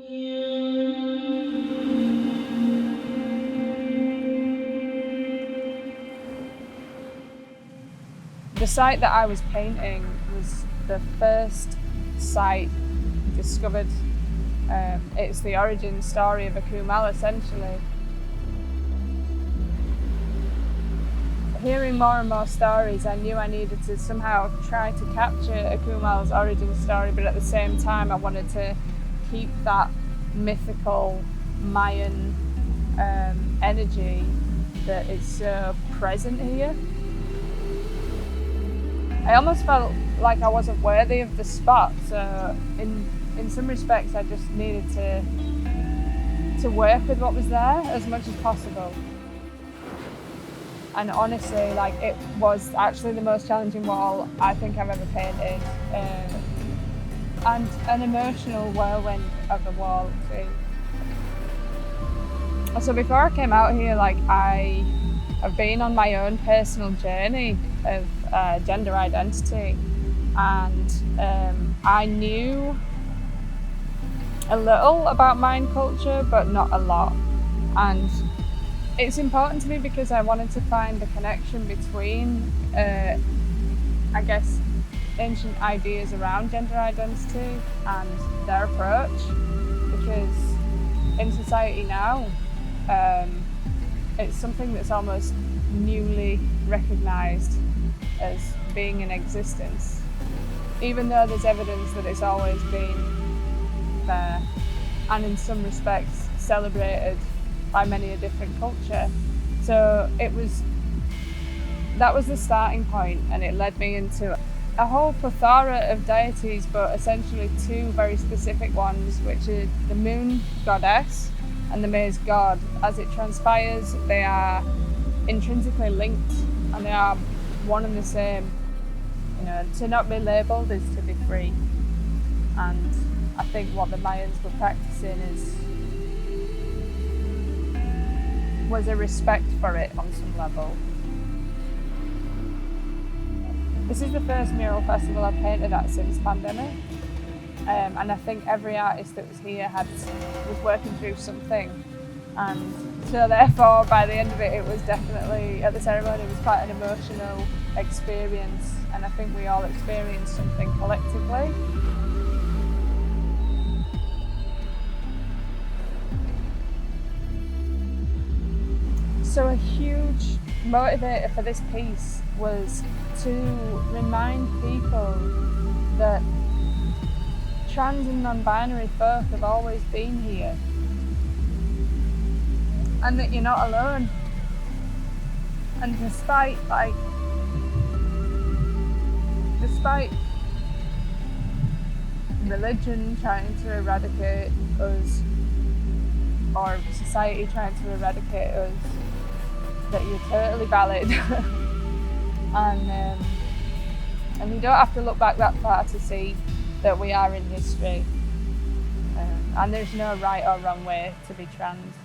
The site that I was painting was the first site discovered. It's the origin story of Akumal, essentially. Hearing more and more stories, I knew I needed to somehow try to capture Akumal's origin story, but at the same time I wanted to keep that mythical Mayan energy that is so present here. I almost felt like I wasn't worthy of the spot, so in some respects I just needed to work with what was there as much as possible. And honestly, like, it was actually the most challenging wall I think I've ever painted, and an emotional whirlwind of a wall too. So before I came out here, like, I have been on my own personal journey of gender identity, and I knew a little about Mayan culture, but not a lot. And it's important to me because I wanted to find the connection between, I guess, ancient ideas around gender identity and their approach, because in society now, it's something that's almost newly recognised as being in existence, even though there's evidence that it's always been there, and in some respects celebrated by many a different culture. So that was the starting point, and it led me into a whole plethora of deities, but essentially two very specific ones, which are the moon goddess and the maize god. As it transpires, they are intrinsically linked, and they are one and the same. You know, to not be labelled is to be free. And I think what the Mayans were practicing was a respect for it on some level. This is the first mural festival I've painted at since pandemic, and I think every artist that was here was working through something, and so therefore by the end of it, it was definitely, at the ceremony, it was quite an emotional experience, and I think we all experienced something collectively. So a huge motivator for this piece was to remind people that trans and non-binary folk have always been here, and that you're not alone. And despite religion trying to eradicate us, or society trying to eradicate us, that you're totally valid. And you don't have to look back that far to see that we are in history, and there's no right or wrong way to be trans.